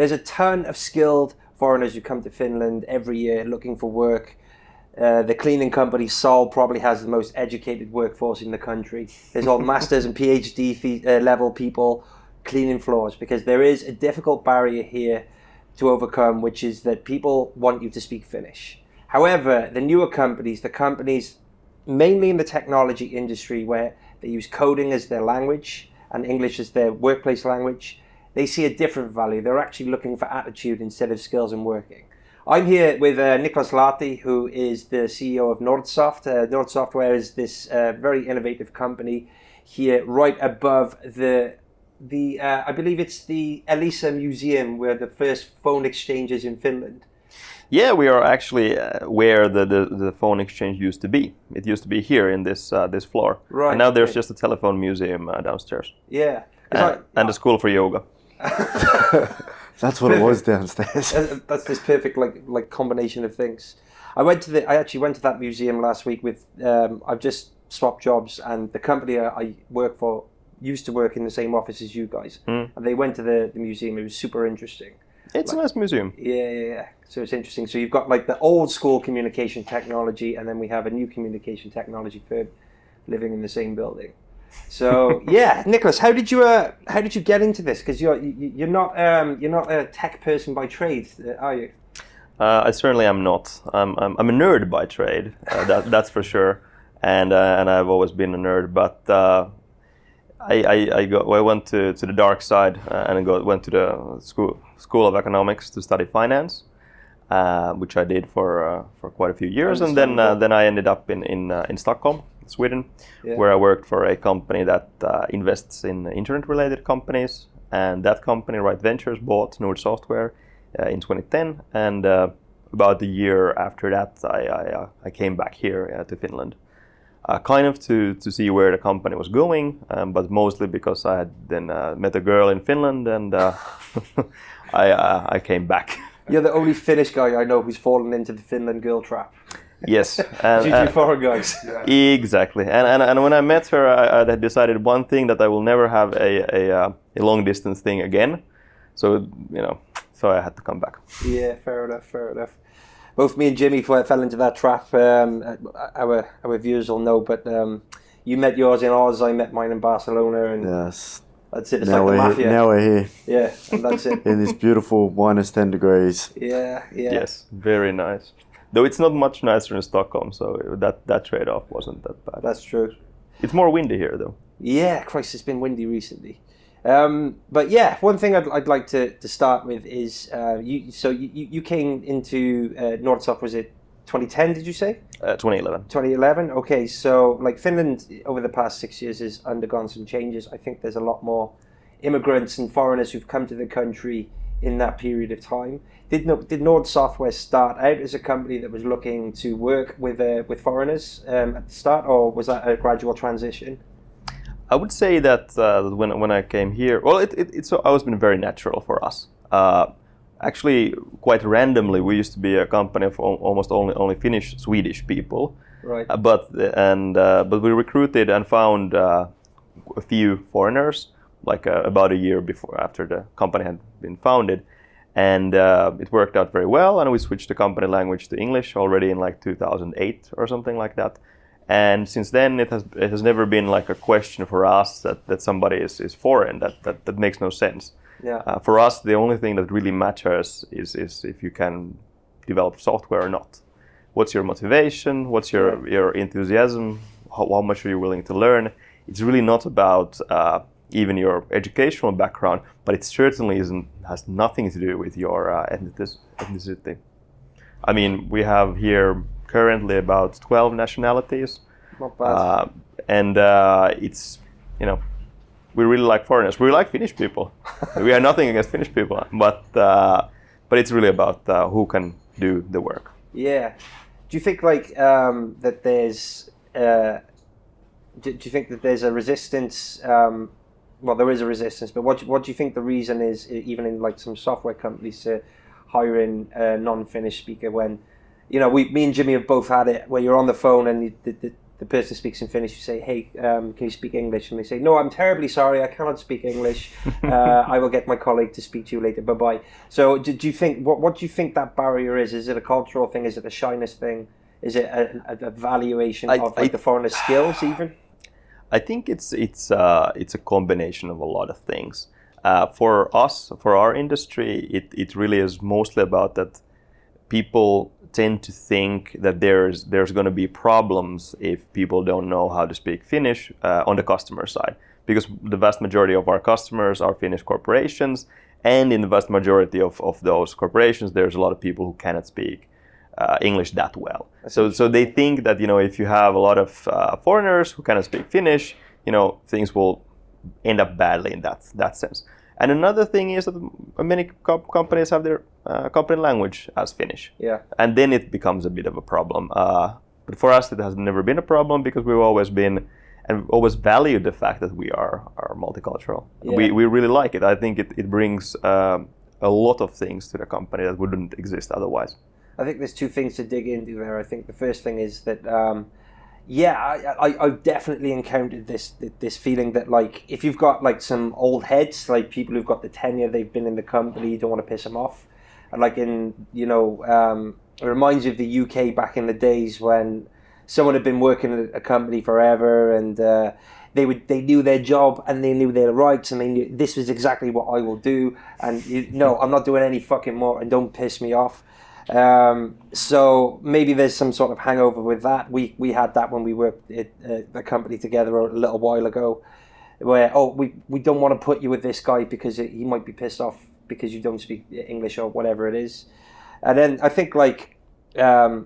there's a ton of skilled foreigners who come to Finland every year looking for work. The cleaning company Sol probably has the most educated workforce in the country. There's all masters and PhD level people cleaning floors, because there is a difficult barrier here to overcome, which is that people want you to speak Finnish. However, the newer companies, the companies mainly in the technology industry where they use coding as their language and English as their workplace language, they see a different value. They're actually looking for attitude instead of skills and working. I'm here with Niklas Lahti, who is the CEO of Nordsoft. Nord Software is this very innovative company here right above the I believe it's the Elisa Museum, where the first phone exchange is in Finland. Yeah, we are actually where the phone exchange used to be. It used to be here in this floor. Right. And now there's just a telephone museum downstairs. Yeah. And a school for yoga. That's what it was downstairs. That's this perfect like combination of things. I actually went to that museum last week with I've just swapped jobs, and the company I work for used to work in the same office as you guys. And they went to the museum. It was super interesting. It's a nice museum. Yeah. So it's interesting. So you've got like the old school communication technology, and then we have a new communication technology firm living in the same building. So yeah, Niklas, how did you get into this? Because you're not a tech person by trade, are you? I certainly am not. I'm a nerd by trade. That's for sure. And I've always been a nerd. But I went to the dark side and went to the school of economics to study finance, which I did for quite a few years, and then I ended up in Stockholm, Sweden, where I worked for a company that invests in internet-related companies, and that company, Right Ventures, bought Nord Software in 2010, and about a year after that, I came back here to Finland. Kind of to see where the company was going, but mostly because I had then met a girl in Finland, and I came back. You're the only Finnish guy I know who's fallen into the Finland girl trap. Yes. You foreign guys. Exactly. And when I met her, I had decided one thing, that I will never have a long distance thing again. So I had to come back. Yeah, fair enough. Both me and Jimmy fell into that trap. Our viewers will know, but you met yours in Oz, I met mine in Barcelona, and yes, that's it. It's now like the mafia. Now we're here. Yeah, and that's it. In this beautiful -10 degrees. Yeah. Yes, very nice. Though it's not much nicer in Stockholm, so that trade-off wasn't that bad. That's true. It's more windy here, though. Yeah, Christ, it's been windy recently. But yeah, one thing I'd like to start with is you came into Nordsoft, was it 2010? Did you say? 2011. 2011. Okay, so like Finland over the past 6 years has undergone some changes. I think there's a lot more immigrants and foreigners who've come to the country in that period of time. Did Nord Software start out as a company that was looking to work with foreigners at the start, or was that a gradual transition? I would say that when I came here, well, it's always been very natural for us. Actually, quite randomly, we used to be a company of almost only Finnish, Swedish people. Right. But we recruited and found a few foreigners, like about a year after the company had been founded, and it worked out very well. And we switched the company language to English already in like 2008 or something like that. And since then, it has never been like a question for us that somebody is foreign. That makes no sense. Yeah. For us, the only thing that really matters is if you can develop software or not. What's your motivation? What's your enthusiasm? How much are you willing to learn? It's really not about even your educational background, but it certainly has nothing to do with your ethnicity. I mean, we have here currently about 12 nationalities. Not bad. And it's, we really like foreigners. We like Finnish people. We are nothing against Finnish people, but it's really about who can do the work. Yeah. Do you think that there's do you think that there's a resistance? Well, there is a resistance, but what do you think the reason is, even in like some software companies, to hiring a non-Finnish speaker when, me and Jimmy have both had it, where you're on the phone and the person speaks in Finnish, you say, hey, can you speak English? And they say, no, I'm terribly sorry, I cannot speak English. I will get my colleague to speak to you later, bye-bye. So do you think, what do you think that barrier is? Is it a cultural thing? Is it a shyness thing? Is it a valuation of the foreigner's skills even? I think it's a combination of a lot of things. For us, for our industry, it really is mostly about that people tend to think that there's going to be problems if people don't know how to speak Finnish on the customer side, because the vast majority of our customers are Finnish corporations, and in the vast majority of those corporations, there's a lot of people who cannot speak English that well. So they think that, you know, if you have a lot of foreigners who cannot speak Finnish, you know, things will end up badly in that sense. And another thing is that many companies have their company language as Finnish. Yeah. And then it becomes a bit of a problem. But for us, it has never been a problem because we've always been and always valued the fact that we are multicultural. Yeah. We really like it. I think it brings a lot of things to the company that wouldn't exist otherwise. I think there's two things to dig into there. I think the first thing is that, I've definitely encountered this feeling that, like, if you've got like some old heads, like people who've got the tenure, they've been in the company, you don't want to piss them off. And like it reminds you of the UK back in the days when someone had been working at a company forever and they knew their job and they knew their rights and they knew this was exactly what I will do. And I'm not doing any fucking more and don't piss me off. So maybe there's some sort of hangover with that. We had that when we worked at the company together a little while ago, where we don't want to put you with this guy because he might be pissed off because you don't speak English or whatever it is. And then I think another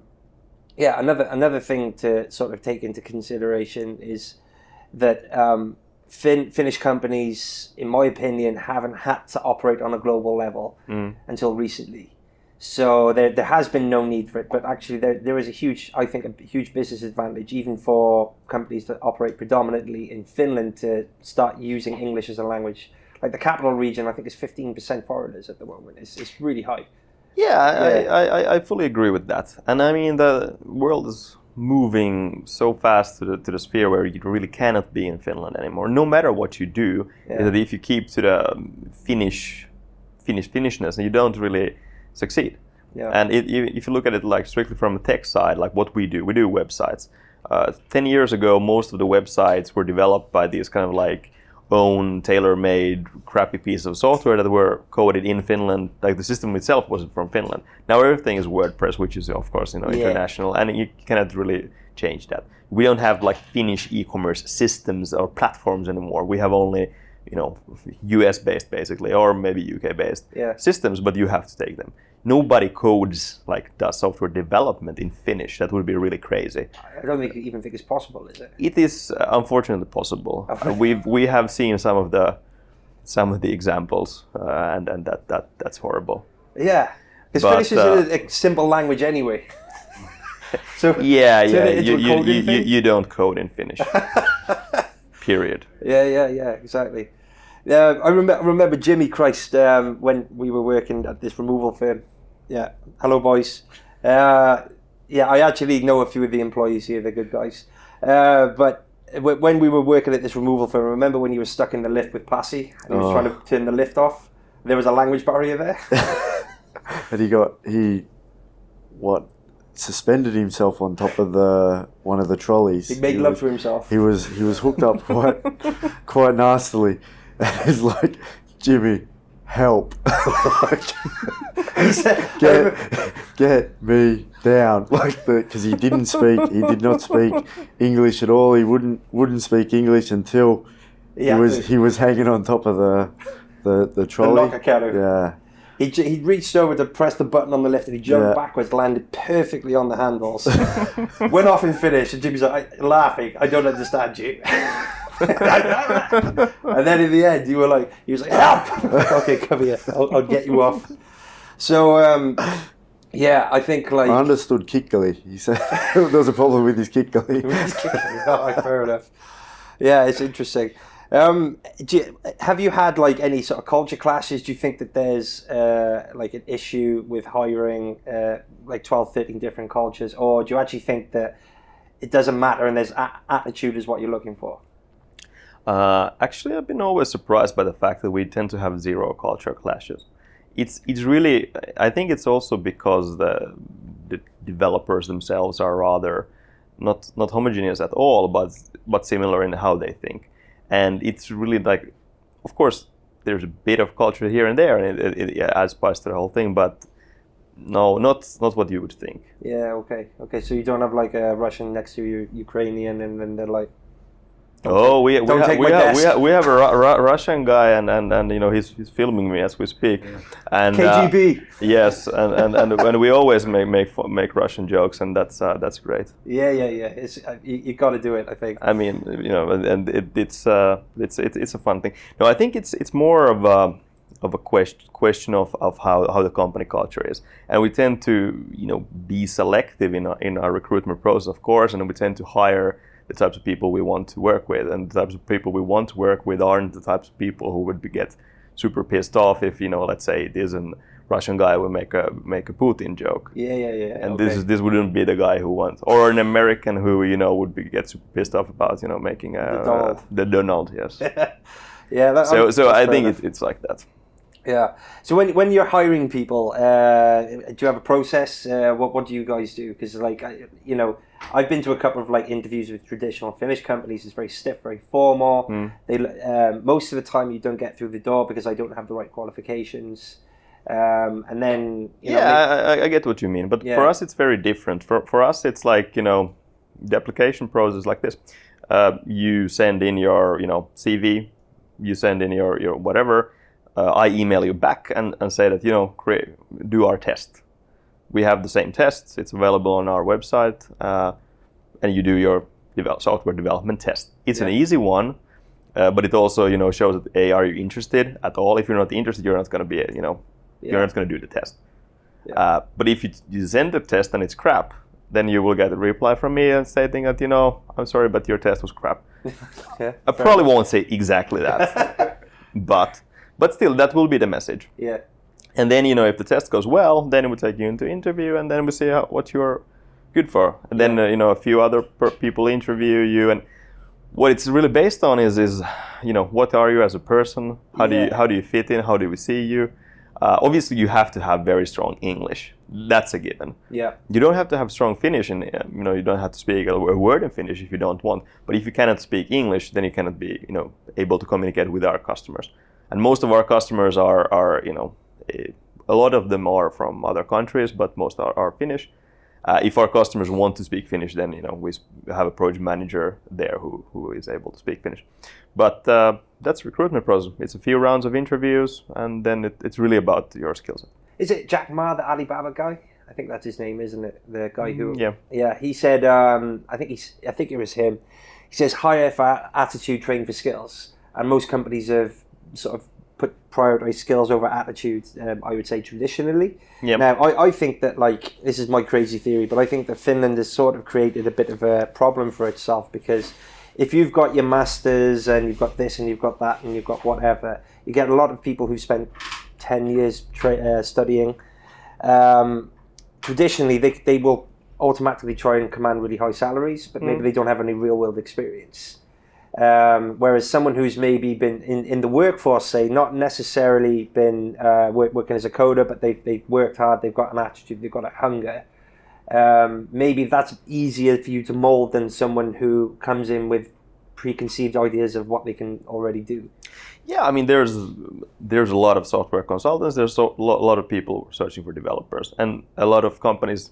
thing to sort of take into consideration is that Finnish companies, in my opinion, haven't had to operate on a global level until recently. So there has been no need for it, but actually there is a huge business advantage even for companies that operate predominantly in Finland to start using English as a language. Like the capital region, I think is 15% foreigners at the moment. It's really high. Yeah, I fully agree with that. And I mean, the world is moving so fast to the sphere where you really cannot be in Finland anymore. No matter what you do, that if you keep to the Finnishness, you don't really succeed. Yeah. And if you look at it like strictly from the tech side, like what we do websites. 10 years ago, most of the websites were developed by these kind of like own tailor-made crappy pieces of software that were coded in Finland. Like the system itself wasn't from Finland. Now everything is WordPress, which is of course international, and you cannot really change that. We don't have like Finnish e-commerce systems or platforms anymore. We have only US based basically, or maybe UK based systems, but you have to take them. Nobody does software development in Finnish. That would be really crazy. I don't even think it's possible, is it? It is unfortunately possible. We have seen some of the examples, and that's horrible. Yeah, because Finnish is a simple language anyway. So you don't code in Finnish. Period. Yeah, exactly. I remember Jimmy Christ when we were working at this removal firm. Yeah, hello boys. I actually know a few of the employees here. They're good guys. But when we were working at this removal firm, remember when you were stuck in the lift with Passy and he was trying to turn the lift off? There was a language barrier there. And he suspended himself on top of one of the trolleys. He made love to himself. He was hooked up quite nastily. And it's like, Jimmy, help! get me down, because he did not speak English at all. He wouldn't speak English until he was hanging on top of the trolley. The locker counter. Yeah. He reached over to press the button on the lift and he jumped backwards, landed perfectly on the handles. Went off in Finnish and Jimmy's like, laughing, I don't understand you. And then in the end, he was like, help! Okay, come here, I'll get you off. So, I think like... I understood Kikkali. He said there was a problem with his Kikkali. Fair enough. Yeah, it's interesting. Have you had like any sort of culture clashes? Do you think that there's like an issue with hiring like 12, 13 different cultures? Or do you actually think that it doesn't matter, and there's attitude is what you're looking for? Actually, I've been always surprised by the fact that we tend to have zero culture clashes. It's really, I think it's also because the developers themselves are rather not homogeneous at all, but similar in how they think. And it's really like, of course, there's a bit of culture here and there, and it adds spice to the whole thing, but no, not what you would think. Yeah, okay. So you don't have like a Russian next to you, Ukrainian, and then they're like, we have a Russian guy, and you know he's filming me as we speak, and KGB. Yes, and we always make Russian jokes, and that's great. Yeah. It's you got to do it, I think. I mean, you know, and it's a fun thing. No, I think it's more of a question of how the company culture is, and we tend to be selective in our recruitment process, of course, and we tend to hire the types of people we want to work with, and the types of people we want to work with aren't the types of people who would get super pissed off if let's say it is a Russian guy will make a Putin joke. Yeah. And okay. This wouldn't be the guy who wants, or an American who would get super pissed off about making the Donald. Yes. Yeah. So I think it's like that. Yeah. So when you're hiring people, do you have a process? What do you guys do? Because I've been to a couple of interviews with traditional Finnish companies. It's very stiff, very formal. They most of the time you don't get through the door because I don't have the right qualifications. And then I get what you mean, but for us it's very different. For us it's like the application process is like this. You send in your CV, you send in your whatever. I email you back and say that do our test. We have the same tests. It's available on our website, and you do your software development test. It's an easy one, but it also shows that are you interested at all? If you're not interested, you're not going to be you're not going to do the test. Yeah. But if you send the test and it's crap, then you will get a reply from me and stating that I'm sorry, but your test was crap. I probably won't say exactly that, but still, that will be the message. Yeah. And then, if the test goes well, then it will take you into interview, and then we see what you're good for. And then, a few other people interview you, and what it's really based on is what are you as a person? How do you fit in? How do we see you? Obviously, you have to have very strong English. That's a given. Yeah. You don't have to have strong Finnish, and you don't have to speak a word in Finnish if you don't want. But if you cannot speak English, then you cannot be able to communicate with our customers. And most of our customers are a lot of them are from other countries, but most are Finnish. If our customers want to speak Finnish, then we have a project manager there who is able to speak Finnish. But that's recruitment process. It's a few rounds of interviews, and then it's really about your skills. Is it Jack Ma, the Alibaba guy? I think that's his name, isn't it? The guy who. Yeah. Yeah. He said. I think it was him. He says hire for attitude, train for skills, and most companies have sort of prioritize skills over attitude, I would say traditionally. Yep. Now, I think that this is my crazy theory, but I think that Finland has sort of created a bit of a problem for itself, because if you've got your masters and you've got this and you've got that and you've got whatever, you get a lot of people who've spent 10 years studying. Traditionally, they will automatically try and command really high salaries, but maybe they don't have any real world experience. Whereas someone who's maybe been in the workforce, say, not necessarily been working as a coder, but they've worked hard, they've got an attitude, they've got a hunger, maybe that's easier for you to mold than someone who comes in with preconceived ideas of what they can already do. Yeah, I mean, there's a lot of software consultants, there's a lot of people searching for developers, and a lot of companies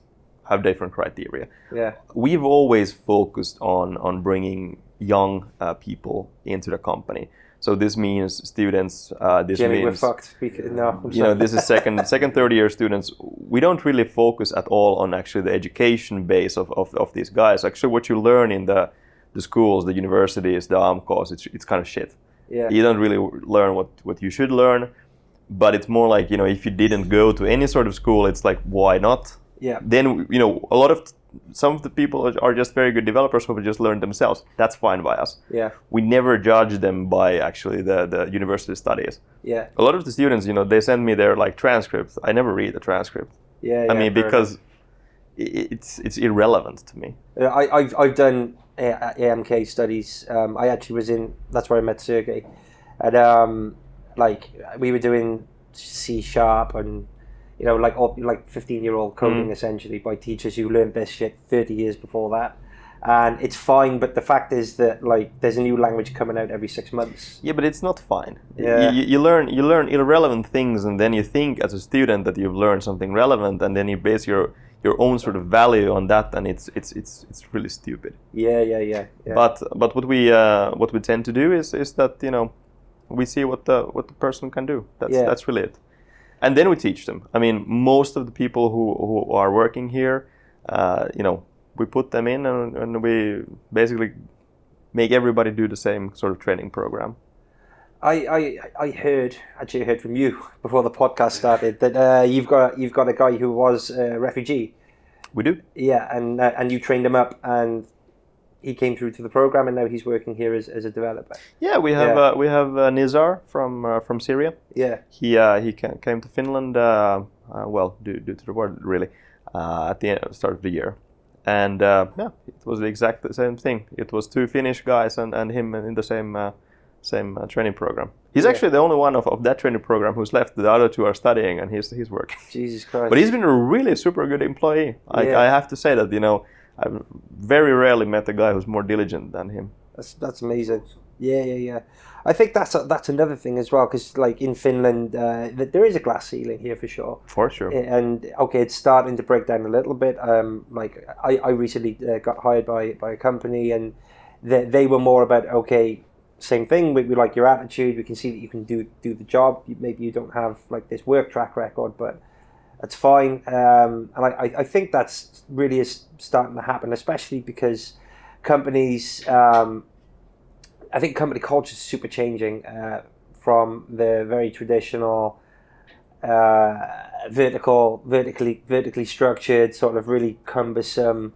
have different criteria. Yeah, we've always focused on bringing young people into the company. So this means students. Jimmy, we're fucked. This is second, third year students. We don't really focus at all on actually the education base of these guys. Actually, what you learn in the schools, the universities, the AMKs, it's kind of shit. Yeah. You don't really learn what you should learn. But it's more like if you didn't go to any sort of school, it's like, why not? Yeah. Then some of the people are just very good developers who have just learned themselves. That's fine by us. Yeah. We never judge them by actually the university studies. Yeah. A lot of the students, they send me their transcripts. I never read the transcript. Yeah. I mean, because it's irrelevant to me. I've done AMK studies. I actually was in. That's where I met Sergey, and like we were doing C# and like 15-year-old coding essentially by teachers who learned this shit 30 years before that. And it's fine, but the fact is that like there's a new language coming out every 6 months. Yeah, but it's not fine. Yeah. You learn irrelevant things, and then you think as a student that you've learned something relevant, and then you base your own sort of value on that, and it's really stupid. Yeah. But what we tend to do is that we see what the person can do. That's really it, and then we teach them. I mean, most of the people who are working here, we put them in and we basically make everybody do the same sort of training program. I heard from you before the podcast started that you've got a guy who was a refugee. We do. Yeah, and you trained him up, and he came through to the program, and now he's working here as a developer. Yeah, we have Nizar from Syria. Yeah, he came to Finland. Due to the war really at the start of the year. And it was the exact same thing. It was 2 Finnish guys and him in the same training program. He's actually the only one of that training program who's left. The other 2 are studying, and he's working. Jesus Christ! But he's been a really super good employee. I have to say that I've very rarely met a guy who's more diligent than him. That's amazing. Yeah. I think that's another thing as well, because like in Finland, there is a glass ceiling here for sure. For sure. And okay, it's starting to break down a little bit. Like I recently got hired by a company, and they were more about same thing. We like your attitude. We can see that you can do the job. Maybe you don't have like this work track record, but that's fine. And I think that's really is starting to happen, especially because companies. I think company culture is super changing from the very traditional vertically structured, sort of really cumbersome,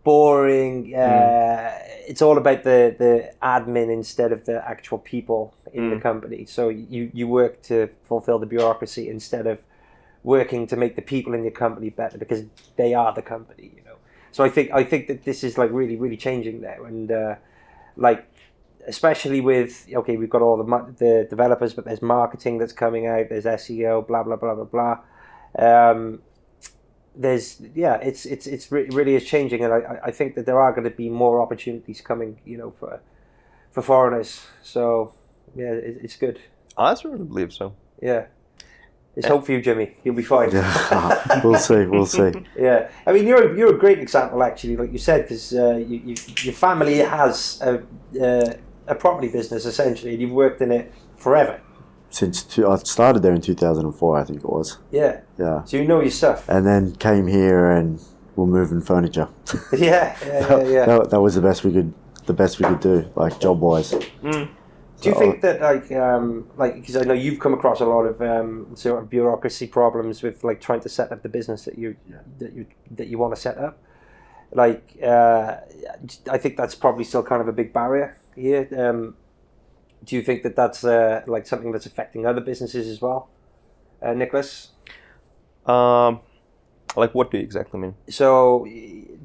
boring. It's all about the admin instead of the actual people in the company. So you work to fulfill the bureaucracy instead of working to make the people in your company better, because they are the company. So I think that this is like really, really changing there, and especially with we've got all the developers, but there's marketing that's coming out, there's SEO, blah blah blah blah blah. It's really is changing, and I think that there are going to be more opportunities coming, for foreigners. So yeah, it's good. I certainly believe so. Yeah. There's hope for you, Jimmy. You'll be fine. Yeah. We'll see. Yeah, I mean, you're a great example, actually, like you said, because your family has a property business essentially, and you've worked in it forever. Since I started there in 2004, I think it was. Yeah. So you know your stuff. And then came here and we're moving furniture. Yeah. That was the best we could do, like job wise. Do you think that because I know you've come across a lot of sort of bureaucracy problems with like trying to set up the business that you want to set up? I think that's probably still kind of a big barrier here. Do you think that that's like something that's affecting other businesses as well, Niklas? Like what do you exactly mean? So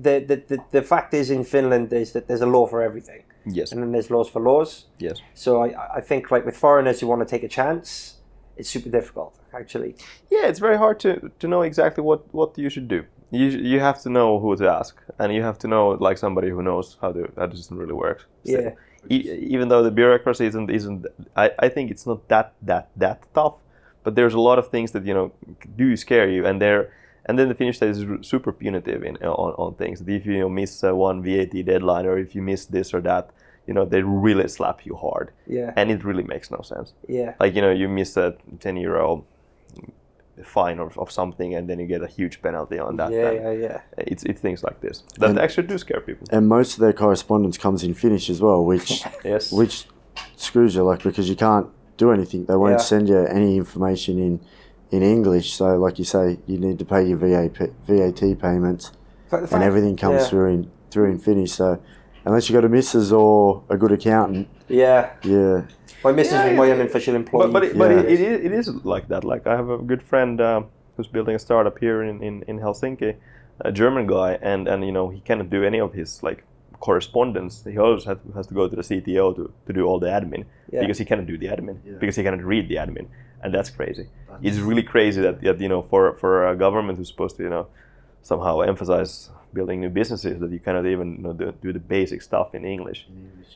the fact is in Finland is that there's a law for everything. Yes. And then there's laws for laws. Yes. So I think like with foreigners who want to take a chance, it's super difficult actually. Yeah, it's very hard to know exactly what you should do. You have to know who to ask, and you have to know like somebody who knows how the system really works. So, yeah. Even though the bureaucracy isn't I think it's not that tough, but there's a lot of things that do scare you, and then the Finnish state is super punitive on things. If you miss one VAT deadline, or if you miss this or that, they really slap you hard. Yeah. And it really makes no sense. Yeah. Like you miss a 10 euro fine of something, and then you get a huge penalty on that. Yeah. It's things like this that actually do scare people. And most of their correspondence comes in Finnish as well, which yes, which screws you, like, because you can't do anything. They won't send you any information in English. So, like you say, you need to pay your VAT payments, and everything comes through in Finnish. So, unless you got a missus or a good accountant, my missus was my unofficial employee. But it is like that. Like I have a good friend who's building a startup here in Helsinki, a German guy, and he cannot do any of his like correspondence. He always has to go to the CTO to do all the admin because he cannot do the admin because he cannot read the admin, and that's crazy. It's really crazy that for a government who's supposed to somehow emphasize building new businesses, that you cannot even do the basic stuff in English.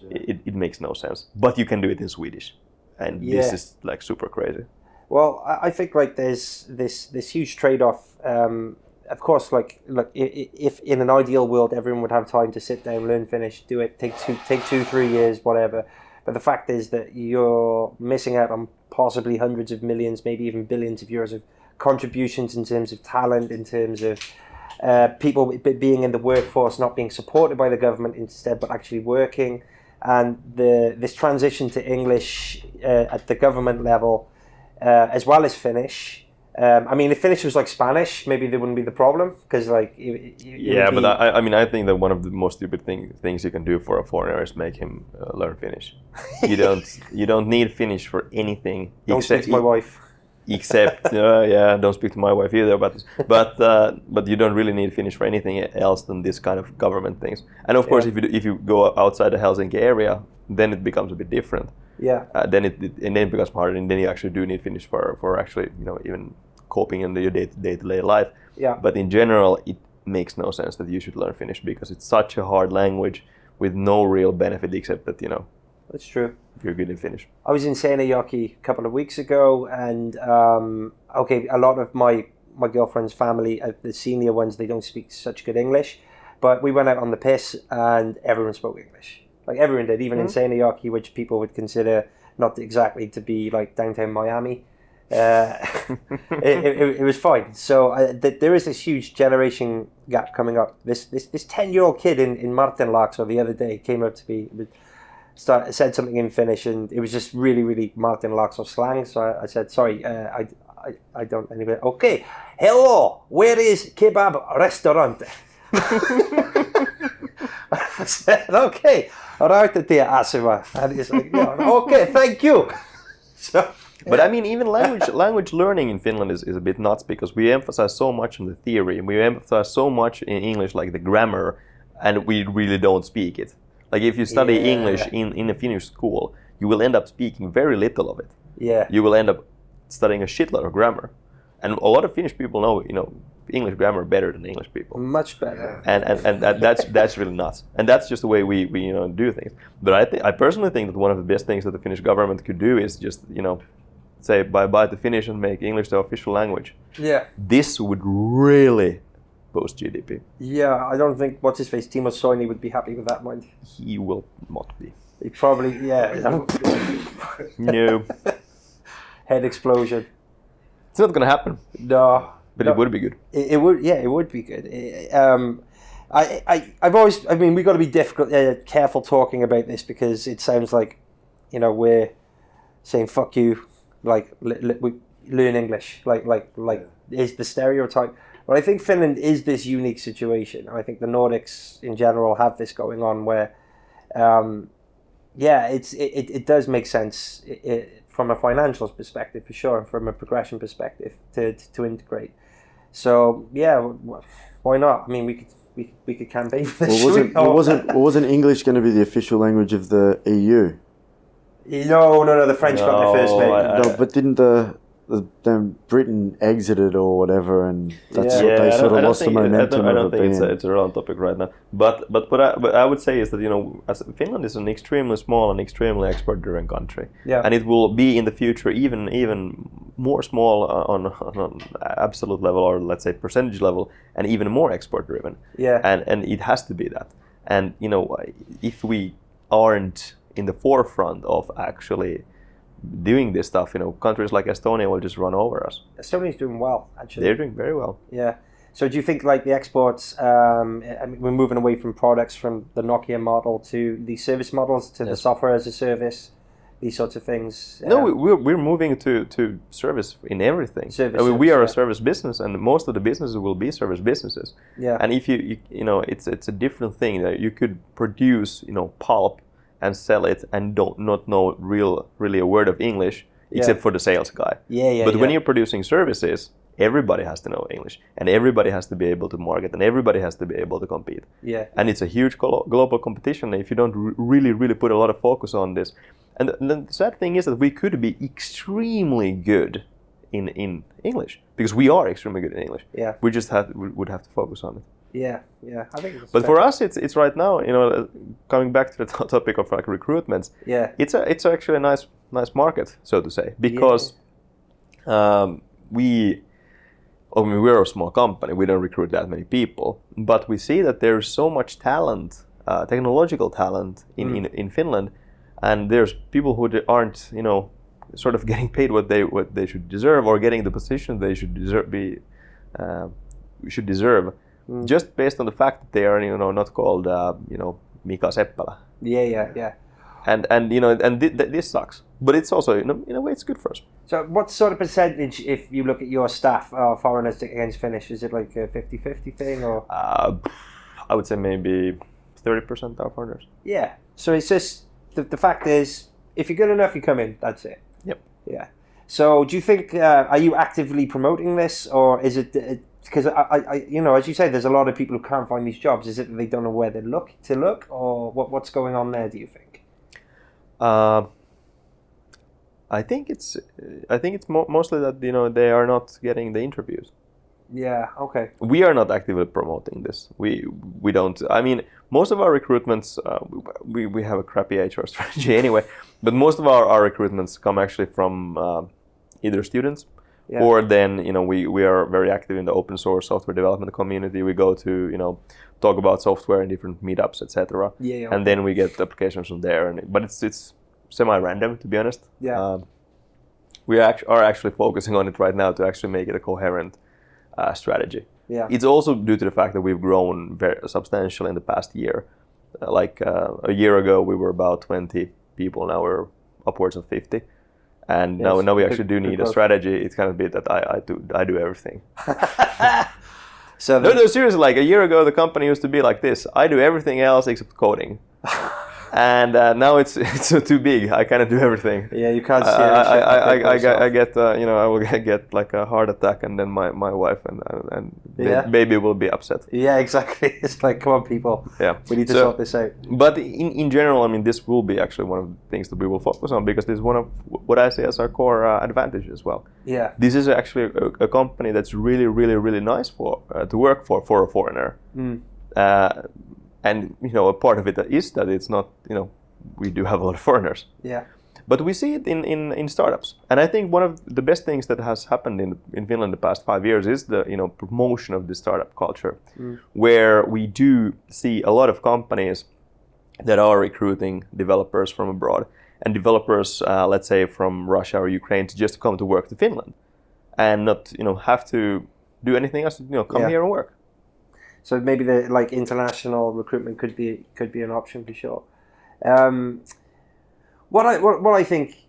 It makes no sense. But you can do it in Swedish, and this is like super crazy. Well, I think like there's this huge trade-off. Of course, like if in an ideal world everyone would have time to sit down, learn Finnish, do it, take 2-3 years, whatever. But the fact is that you're missing out on possibly hundreds of millions, maybe even billions of euros of contributions in terms of talent, in terms of people being in the workforce, not being supported by the government instead, but actually working. And this transition to English at the government level, as well as Finnish. I mean, if Finnish was like Spanish, maybe there wouldn't be the problem, because like but I think that one of the most stupid things you can do for a foreigner is make him learn Finnish. You don't need Finnish for anything. Don't speak to my wife. Except don't speak to my wife either. But you don't really need Finnish for anything else than this kind of government things. And of course, if you go outside the Helsinki area, then it becomes a bit different. Yeah. Then it becomes harder, and then you actually do need Finnish for actually even coping in your day-to-day life. Yeah. But in general, it makes no sense that you should learn Finnish because it's such a hard language with no real benefit except that That's true. You're good in Finnish. I was in Seinäjoki a couple of weeks ago, and a lot of my girlfriend's family, the senior ones, they don't speak such good English. But we went out on the piss, and everyone spoke English. Like everyone did, even in Seinäjoki, which people would consider not exactly to be like downtown Miami. It was fine. So there is this huge generation gap coming up. This 10-year-old kid in Martinlaakso the other day came up to me, said something in Finnish, and it was just really, really Martinlaakso slang. So I said, sorry, I don't anyway. Okay, hello, where is kebab restaurant? I said, okay, rautatie asema. And he's like, okay, thank you. So, but I mean, even language learning in Finland is a bit nuts because we emphasize so much on the theory, and we emphasize so much in English, like the grammar, and we really don't speak it. Like if you study English in a Finnish school, you will end up speaking very little of it. Yeah. You will end up studying a shitload of grammar, and a lot of Finnish people know English grammar better than English people. Much better. And that's really nuts. And that's just the way we do things. But I personally think that one of the best things that the Finnish government could do is just say bye to Finnish and make English the official language. Yeah. This would really boost GDP. Yeah, I don't think what's his face Timo Soini would be happy with that, mind. He will not be. He probably No. Head explosion. It's not gonna happen. No. But it would be good. It would, it would be good. I've always, we got to be careful talking about this because it sounds like, we're saying fuck you, like we learn English, like is the stereotype. But I think Finland is this unique situation. I think the Nordics in general have this going on where, it does make sense from a financial perspective for sure, and from a progression perspective to integrate. So why not? I mean, we could campaign for this. Wasn't English going to be the official language of the EU? No. The French got their first name. No, but didn't then Britain exited or whatever, and that's what they sort of lost the momentum. I don't think it's a relevant topic right now. But I would say is that as Finland is an extremely small and extremely export-driven country, and it will be in the future even more small on absolute level, or let's say percentage level, and even more export-driven. Yeah. And it has to be that. And if we aren't in the forefront of actually doing this stuff, countries like Estonia will just run over us. Estonia's doing well, actually. They're doing very well. Yeah. So do you think like the exports, we're moving away from products from the Nokia model to the service models, to the software as a service, these sorts of things? No, we're moving to service in everything. We are a service business, and most of the businesses will be service businesses. Yeah. And if you it's a different thing that you could produce, pulp and sell it and not know really a word of English except for the sales guy. Yeah. But when you're producing services, everybody has to know English, and everybody has to be able to market, and everybody has to be able to compete. Yeah. And it's a huge global competition if you don't really put a lot of focus on this. And the sad thing is that we could be extremely good in English, because we are extremely good in English. Yeah. We just would have to focus on it. Yeah. I think. But for us, it's right now. Coming back to the topic of like recruitments. Yeah. It's actually a nice market, so to say, because we're a small company. We don't recruit that many people, but we see that there's so much talent, technological talent in Finland, and there's people who aren't, sort of getting paid what they should deserve, or getting the position they should deserve, just based on the fact that they are, not called, Mika Seppälä. Yeah. And this sucks, but it's also, in a way, it's good for us. So what sort of percentage, if you look at your staff, are foreigners against Finnish? Is it like a 50-50 thing, or? I would say maybe 30% are foreigners. Yeah. So it's just, the fact is, if you're good enough, you come in, that's it. Yep. Yeah. So do you think, are you actively promoting this, or is it, because I as you say, there's a lot of people who can't find these jobs. Is it that they don't know where to look, or what's going on there, do you think? I think it's mostly that they are not getting the interviews. Yeah. Okay. We are not actively promoting this. We don't. I mean, most of our recruitments, we have a crappy HR strategy anyway. But most of our recruitments come actually from either students, or then we are very active in the open source software development community. We go to talk about software in different meetups, etc. Yeah. And then we get applications from there. But it's semi-random, to be honest. Yeah. We are actually focusing on it right now to actually make it a coherent strategy. Yeah. It's also due to the fact that we've grown very substantially in the past year. A year ago, we were about 20 people. Now we're upwards of 50. And now we actually do need a strategy. It's kind of a bit that I do everything. So no, seriously. Like a year ago, the company used to be like this. I do everything else except coding. And now it's too big. I kind of do everything. Yeah, you can't see I get I will get like a heart attack, and then my wife and baby will be upset. Yeah, exactly. It's like, come on, people. Yeah, we need to sort this out. But in general, I mean, this will be actually one of the things that we will focus on, because this is one of what I see as our core advantage as well. Yeah, this is actually a company that's really nice to work for a foreigner. And a part of it is that it's not, we do have a lot of foreigners. Yeah. But we see it in startups. And I think one of the best things that has happened in Finland the past 5 years is the promotion of the startup culture, where we do see a lot of companies that are recruiting developers from abroad, and developers, let's say from Russia or Ukraine, to just come to work to Finland and not have to do anything else, come here and work. So maybe the international recruitment could be an option for sure. What I think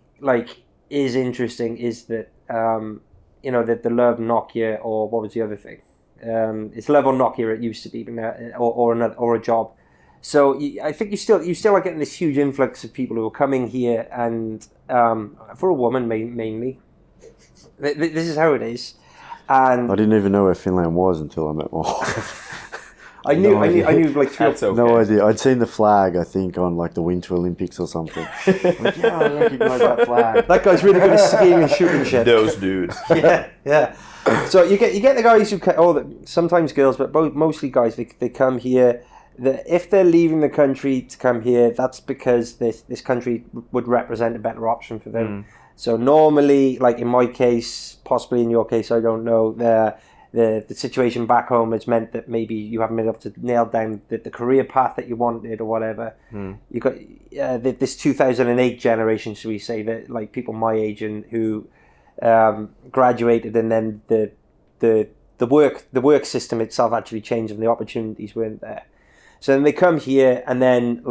is interesting is that that the Love Nokia, or what was the other thing? It's Love or Nokia. It used to be, or a job. So I think you still are getting this huge influx of people who are coming here, and for a woman mainly. This is how it is. And I didn't even know where Finland was until I met my wife. I knew like 3 or 4. Okay. No idea. I'd seen the flag, I think, on the Winter Olympics or something. Yeah, I recognise that flag. That guy's really good at skiing and shooting shit. Those dudes. Yeah. So you get the guys who sometimes girls, but mostly guys. They come here. If they're leaving the country to come here, that's because this country would represent a better option for them. So normally, like in my case, possibly in your case, I don't know, the situation back home has meant that maybe you haven't been able to nail down the career path that you wanted or whatever. You got this 2008 generation, should we say, that like people my age and who graduated, and then the work system itself actually changed and the opportunities weren't there. So then they come here, and then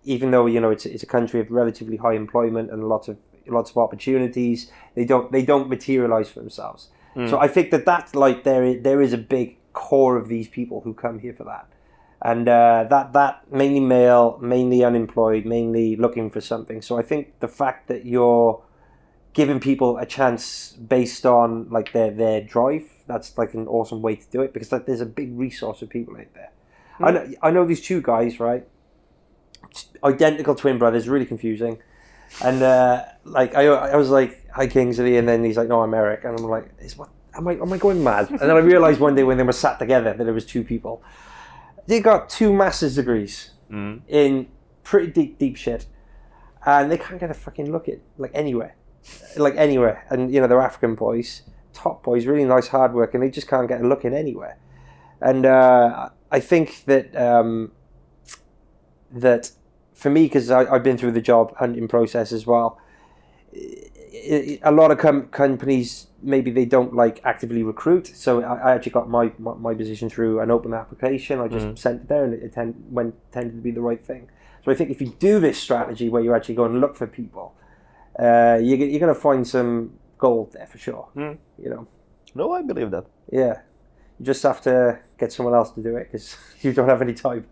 even though it's a country of relatively high employment and lots of opportunities, they don't materialize for themselves. So I think that's there is a big core of these people who come here for that, and that mainly male, mainly unemployed, mainly looking for something. So I think the fact that you're giving people a chance based on like their drive. That's like an awesome way to do it, because like, there's a big resource of people out there. I know these two guys, right? Identical twin brothers, really confusing. And like I was like, "Hi Kingsley," and then he's like, "No, I'm Eric," and I'm like, am I going mad? And then I realized one day when they were sat together that it was two people. They got 2 master's degrees in pretty deep shit, and they can't get a fucking look at anywhere. And they're African boys, top boys, really nice, hard work, and they just can't get a look in anywhere. And I think that that for me, because I've been through the job hunting process as well, a lot of companies, maybe they don't like actively recruit. So I actually got my position through an open application. I just sent it there, and it tended to be the right thing. So I think if you do this strategy where you actually go and look for people, you're going to find some gold there for sure. No, I believe that. Yeah, you just have to get someone else to do it because you don't have any time.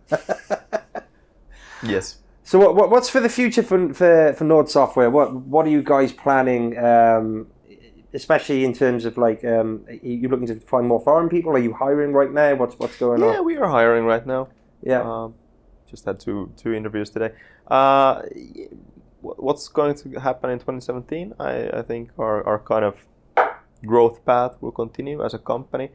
Yes. So what's for the future for Nord Software? What are you guys planning, especially in terms of like, are you looking to find more foreign people? Are you hiring right now? What's going on? Yeah, we are hiring right now. Yeah. Just had two interviews today. What's going to happen in 2017? I think our kind of growth path will continue as a company.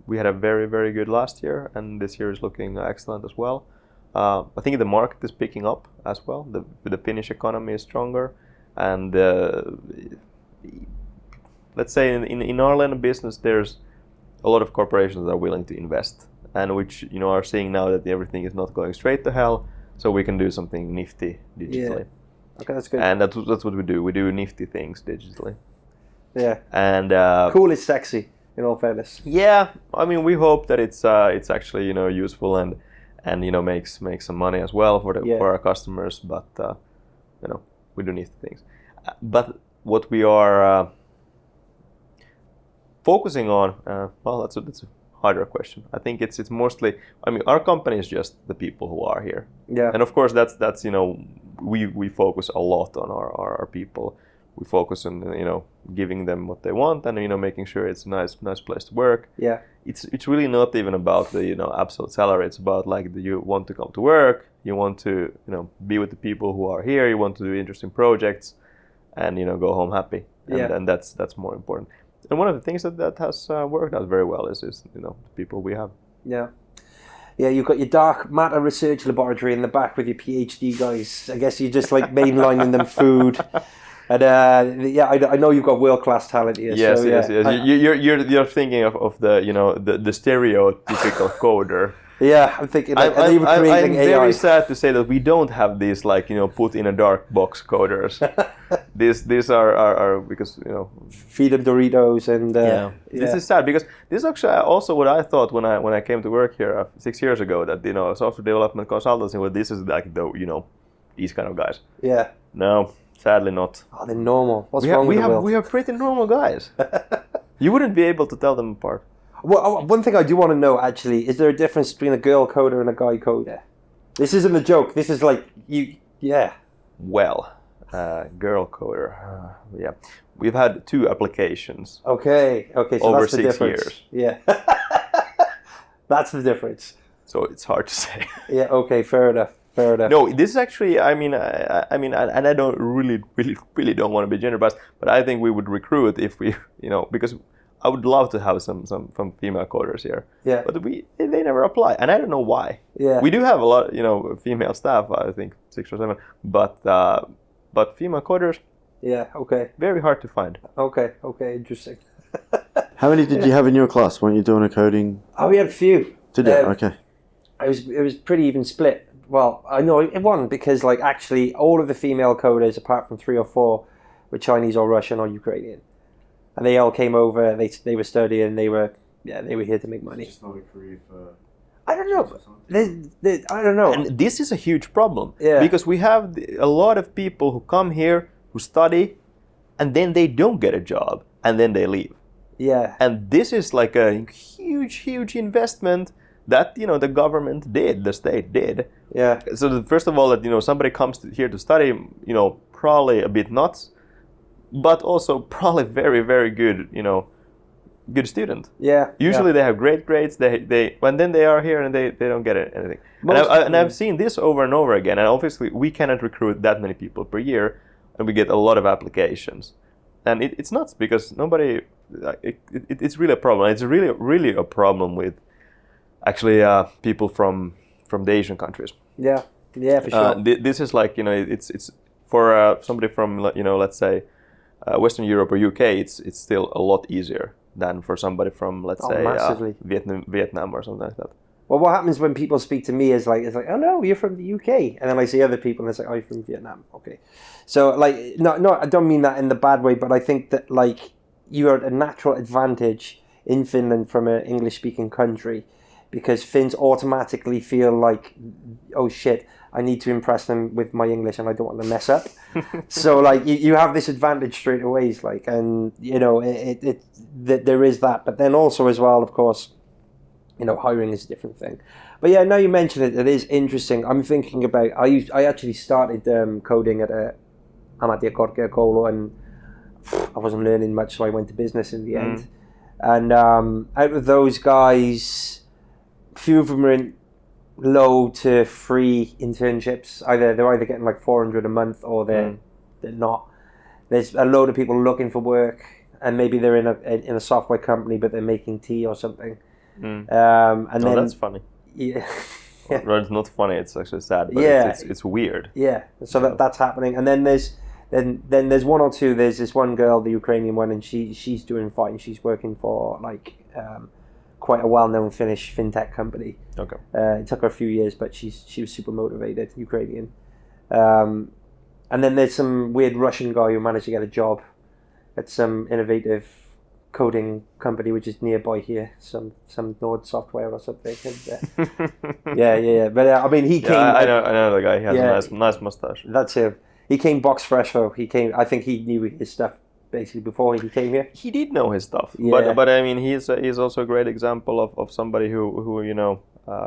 We had a very, very good last year, and this year is looking excellent as well. I think the market is picking up as well. The Finnish economy is stronger, and let's say in our line of business, there's a lot of corporations that are willing to invest, and which are seeing now that everything is not going straight to hell, so we can do something nifty digitally. Yeah. Okay, that's good. And that's what we do. We do nifty things digitally. Yeah. And cool is sexy, in all fairness. Yeah, I mean, we hope that it's actually useful and makes some money as well for our customers. But we do nifty things. But what we are focusing on, that's a harder question. I think it's mostly. I mean, our company is just the people who are here. Yeah. And of course, that's we focus a lot on our people. We focus on giving them what they want and making sure it's a nice place to work. Yeah. It's really not even about the absolute salary. It's about like you want to come to work, you want to be with the people who are here, you want to do interesting projects, and go home happy. And that's more important. And one of the things that has worked out very well is the people we have. Yeah. Yeah, you've got your dark matter research laboratory in the back with your PhD guys. I guess you're just like mainlining them food. And I know you've got world-class talent here. Yes, so, yes. You're thinking of the stereotypical coder. Yeah, I'm thinking. I'm very sad to say that we don't have these put in a dark box coders. these are because feed them Doritos and This is sad because this is actually also what I thought when I came to work here 6 years ago, that software development consultancy. Well, this is like these kind of guys. Yeah. No. Sadly not. Oh, they're normal. What's wrong with the world? We have pretty normal guys. You wouldn't be able to tell them apart. Well, one thing I do want to know, actually, is there a difference between a girl coder and a guy coder? This isn't a joke. This is like, yeah. Well, girl coder, yeah. We've had 2 applications. Okay, so over that's the 6 difference. years. Yeah. That's the difference. So it's hard to say. Yeah, okay, fair enough. No, this is actually. I mean, and I don't really don't want to be gender biased, but I think we would recruit if we, because I would love to have some female coders here. Yeah. But they never apply, and I don't know why. Yeah. We do have a lot, female staff. I think 6 or 7, but female coders. Yeah. Okay. Very hard to find. Okay. Interesting. How many did you have in your class? Weren't you doing a coding? Oh, we had a few. Did you? Okay. It was pretty even split. Well, I know it wasn't because, like, actually, all of the female coders, apart from 3 or 4, were Chinese or Russian or Ukrainian, and they all came over. They were studying. They were here to make money. It's just not a career for. I don't know. I don't know. And this is a huge problem. Yeah. Because we have a lot of people who come here who study, and then they don't get a job, and then they leave. Yeah. And this is like a huge investment that the government did, the state did. Yeah. So first of all, that somebody comes here to study, probably a bit nuts, but also probably very, very good, good student. Yeah. Usually they have great grades. They and then they are here and they don't get anything. And I've seen this over and over again. And obviously we cannot recruit that many people per year, and we get a lot of applications. And it's nuts because nobody. It's really a problem. It's really a problem with actually people from the Asian countries. Yeah, for sure. This is like it's for somebody from let's say Western Europe or UK. It's still a lot easier than for somebody from let's say Vietnam or something like that. Well, what happens when people speak to me is like, oh no, you're from the UK, and then I see other people and it's like, oh, you're from Vietnam. Okay, so like, no, I don't mean that in the bad way, but I think that like you are at a natural advantage in Finland from an English-speaking country, because Finns automatically feel like, oh shit, I need to impress them with my English and I don't want to mess up. So like you have this advantage straight away, like, and there is that, but then also as well, of course, hiring is a different thing. But yeah, now you mention it, it is interesting. I'm thinking about, I actually started coding at Ammattikorkeakoulu, and I wasn't learning much, so I went to business in the end. And out of those guys, a few of them are in low to free internships. They're either getting like 400 a month or they're not. There's a load of people looking for work, and maybe they're in a software company, but they're making tea or something. And then that's funny. Yeah. Well, it's not funny. It's actually sad, but it's weird. Yeah. So that's happening, and then there's one or two. There's this one girl, the Ukrainian one, and she's doing fine. She's working for like quite a well-known Finnish fintech company. Okay. It took her a few years, but she was super motivated, Ukrainian. And then there's some weird Russian guy who managed to get a job at some innovative coding company which is nearby here, some Nord software or something. And, yeah. But I mean, he came. I know the guy. He has a nice mustache. That's him. He came box fresh though. I think he knew his stuff basically before he came here. He did know his stuff, Yeah. but I mean, he's also a great example of somebody who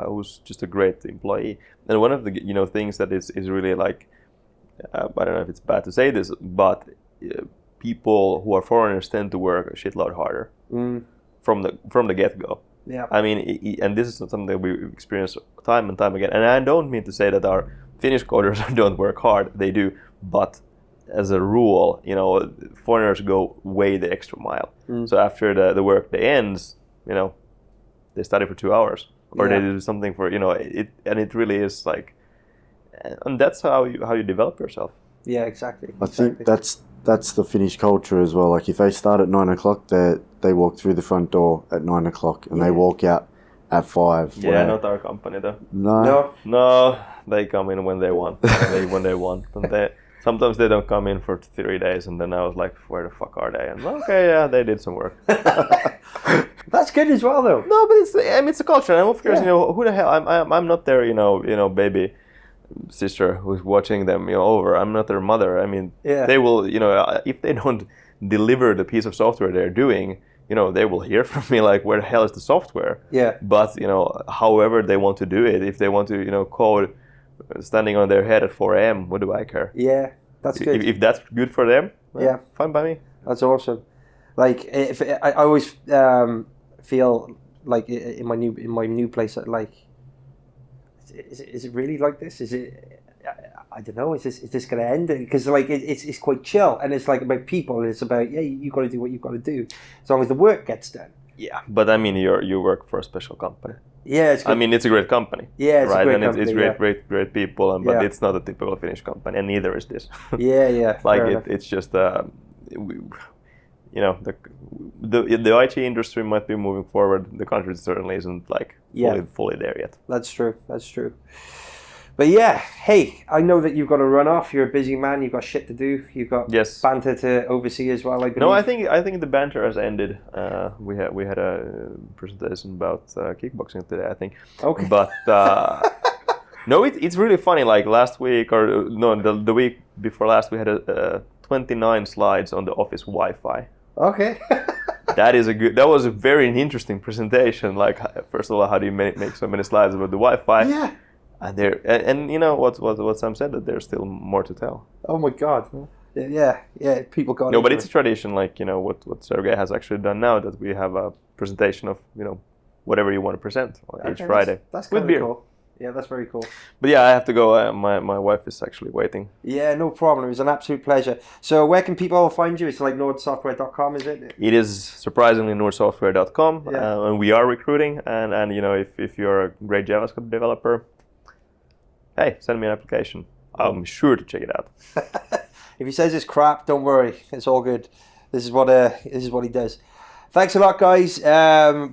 who's just a great employee. And one of the things that is really like, I don't know if it's bad to say this, but people who are foreigners tend to work a shitload harder from the get-go. Yeah. I mean, and this is something that we experience time and time again. And I don't mean to say that our Finnish coders don't work hard. They do, but as a rule, foreigners go way the extra mile. So after the work day ends, they study for 2 hours, or they do something for it, and it really is like, and that's how you develop yourself. Yeah, exactly. I think that's the Finnish culture as well. Like if they start at 9 o'clock, they walk through the front door at 9 o'clock and they walk out at 5. Yeah, not our company though. No. They come in when they want. when they want. And sometimes they don't come in for 3 days, and then I was like, where the fuck are they? And okay, yeah, they did some work. That's good as well, though. No, but it's a culture, and of course, who the hell? I'm not their baby sister who's watching them over. I'm not their mother. I mean, they will if they don't deliver the piece of software they're doing, they will hear from me like, where the hell is the software? Yeah. But however they want to do it, if they want to code standing on their head at 4 a.m., what do I care? Yeah, that's good. If that's good for them, well, fine by me. That's awesome. Like, I always feel like in my new place, like, is it really like this? Is it? I don't know. Is this going to end? Because like it's quite chill, and it's like about people. And it's about you got to do what you've got to do, as long as the work gets done. Yeah, but I mean, you work for a special company. Yeah, it's good. I mean, it's a great company. Yeah, it's right? a great and company. It's great people, but it's not a typical Finnish company, and neither is this. Yeah. Like it's just the IT industry might be moving forward. The country certainly isn't like fully there yet. That's true. But yeah, hey, I know that you've got to run off. You're a busy man. You've got shit to do. You've got banter to oversee as well, I believe. No, I think the banter has ended. We had a presentation about kickboxing today, I think. Okay. But no, it's really funny. Like last week, or no, the week before last, we had 29 slides on the office Wi-Fi. Okay. That was a very interesting presentation. Like, first of all, how do you make so many slides about the Wi-Fi? Yeah. And what Sam said, that there's still more to tell. Oh my God. Yeah. People got. No, but it's a tradition, like what Sergey has actually done now, that we have a presentation of whatever you want to present on each Friday. That's with kind beer. of cool. Yeah, that's very cool. But yeah, I have to go. My wife is actually waiting. Yeah, no problem. It was an absolute pleasure. So where can people find you? It's like nordsoftware.com, is it? It is surprisingly nordsoftware.com, Yeah. and we are recruiting. And if you're a great JavaScript developer, hey, send me an application. I'm sure to check it out. If he says it's crap, don't worry. It's all good. This is what he does. Thanks a lot, guys.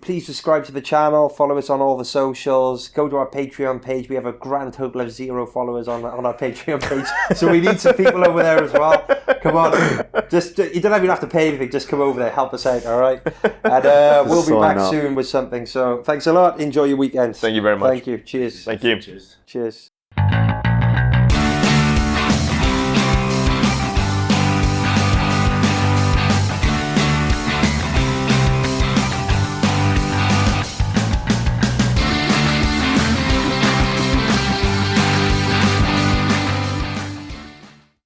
Please subscribe to the channel. Follow us on all the socials. Go to our Patreon page. We have a grand total of 0 followers on our Patreon page. So we need some people over there as well. Come on. You don't even have to pay anything. Just come over there. Help us out, all right? And we'll be back soon with something. So thanks a lot. Enjoy your weekend. Thank you very much. Thank you. Cheers. Thank you. Cheers. Cheers.